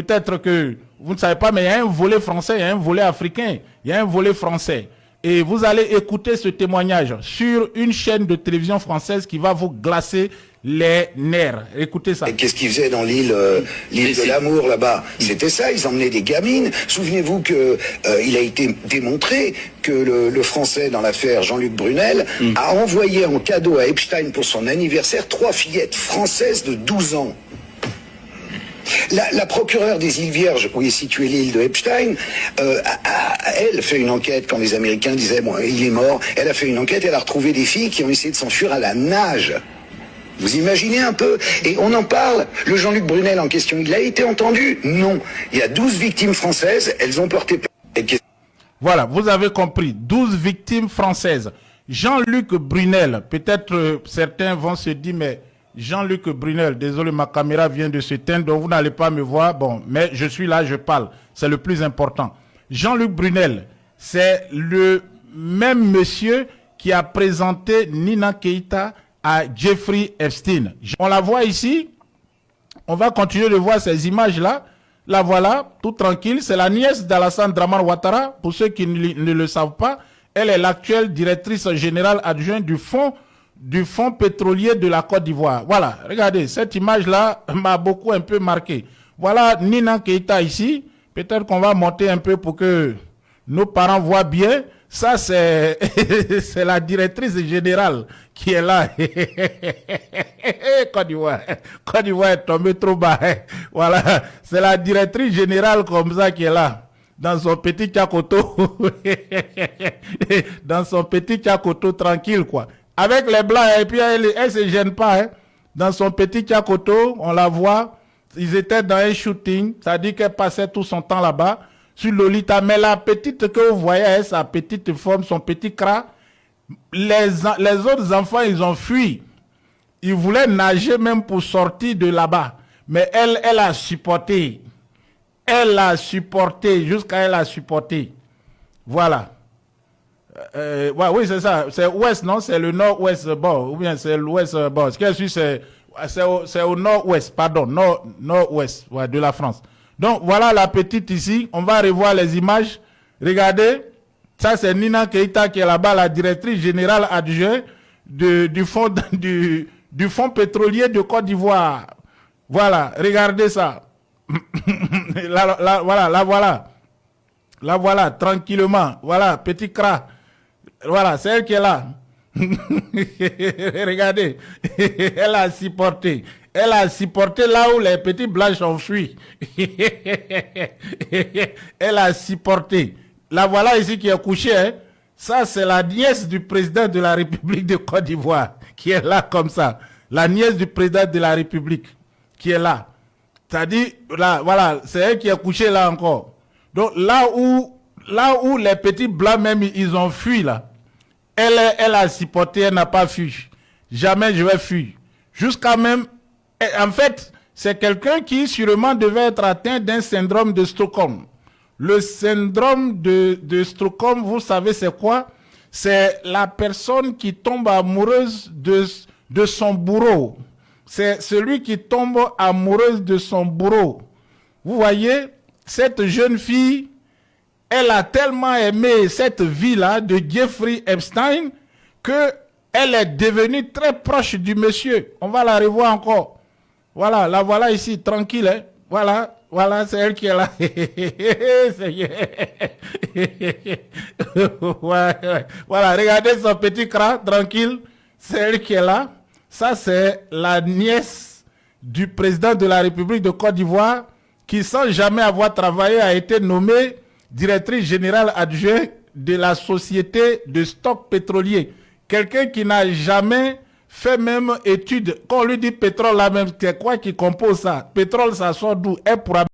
peut-être que vous ne savez pas, mais il y a un volet français, il y a un volet africain, il y a un volet français. Et vous allez écouter ce témoignage sur une chaîne de télévision française qui va vous glacer les nerfs. Écoutez ça. Et qu'est-ce qu'ils faisaient dans l'île de l'amour là-bas? C'était ça, ils emmenaient des gamines. Souvenez-vous que il a été démontré que le Français dans l'affaire Jean-Luc Brunel a envoyé en cadeau à Epstein pour son anniversaire 3 fillettes françaises de 12 ans. La procureure des îles Vierges, où est située l'île de Epstein, elle fait une enquête quand les Américains disaient bon, il est mort. Elle a fait une enquête, elle a retrouvé des filles qui ont essayé de s'enfuir à la nage. Vous imaginez un peu? Et on en parle. Le Jean-Luc Brunel en question, il a été entendu? Non. Il y a 12 victimes françaises, elles ont porté plainte. Voilà, vous avez compris. 12 victimes françaises. Jean-Luc Brunel, peut-être certains vont se dire, mais Jean-Luc Brunel, désolé, ma caméra vient de s'éteindre, donc vous n'allez pas me voir. Bon, mais je suis là, je parle. C'est le plus important. Jean-Luc Brunel, c'est le même monsieur qui a présenté Nina Keïta à Jeffrey Epstein. On la voit ici. On va continuer de voir ces images-là. La voilà, tout tranquille. C'est la nièce d'Alassane Dramane Ouattara. Pour ceux qui ne le savent pas, elle est l'actuelle directrice générale adjointe du fonds pétrolier de la Côte d'Ivoire. Voilà, regardez, cette image-là m'a beaucoup un peu marqué. Voilà Nina Keïta ici. Peut-être qu'on va monter un peu pour que nos parents voient bien. Ça, c'est la directrice générale qui est là. Côte d'Ivoire est tombée trop bas. Voilà, c'est la directrice générale comme ça qui est là. Dans son petit Tchakoto. Dans son petit Tchakoto tranquille, quoi. Avec les blancs, et puis elle se gêne pas. Hein. Dans son petit Tchakoto, on la voit. Ils étaient dans un shooting. Ça dit qu'elle passait tout son temps là-bas. Sur Lolita, mais la petite que vous voyez, sa petite forme, son petit cras, les autres enfants, ils ont fui. Ils voulaient nager même pour sortir de là-bas. Mais elle a supporté. Elle a supporté, jusqu'à elle a supporté. Voilà. Ouais, oui, c'est ça. C'est ouest, non? C'est le nord-ouest, bon. Ou bien c'est l'ouest, bon. Ce que c'est au nord-ouest, pardon. Nord-ouest, ouais, de la France. Donc, voilà la petite ici. On va revoir les images. Regardez. Ça, c'est Nina Keïta qui est là-bas, la directrice générale adjointe du fonds pétrolier de Côte d'Ivoire. Voilà. Regardez ça. Voilà. La voilà, tranquillement. Voilà, petit cras. Voilà, c'est elle qui est là. Regardez. Elle a supporté. Elle a supporté là où les petits blanches ont fui. Elle a supporté. La voilà ici qui est couchée. Hein. Ça, c'est la nièce du président de la République de Côte d'Ivoire qui est là comme ça. La nièce du président de la République qui est là. C'est-à-dire, là, voilà, c'est elle qui est couchée là encore. Donc, là où les petits blancs même, ils ont fui là. Elle a supporté, elle n'a pas fui. Jamais je vais fuir. Jusqu'à même... En fait, c'est quelqu'un qui sûrement devait être atteint d'un syndrome de Stockholm. Le syndrome de Stockholm, vous savez c'est quoi? C'est la personne qui tombe amoureuse de son bourreau. C'est celui qui tombe amoureuse de son bourreau. Vous voyez, cette jeune fille, elle a tellement aimé cette vie-là de Jeffrey Epstein que elle est devenue très proche du monsieur. On va la revoir encore. Voilà, la voilà ici, tranquille. Hein. Voilà, c'est elle qui est là. Voilà, regardez son petit cras, tranquille. C'est elle qui est là. Ça, c'est la nièce du président de la République de Côte d'Ivoire qui, sans jamais avoir travaillé, a été nommée directrice générale adjointe de la société de stock pétrolier. Quelqu'un qui n'a jamais fait même étude. Quand on lui dit pétrole, là même, c'est quoi qui compose ça? Pétrole, ça sort d'où? Elle pourra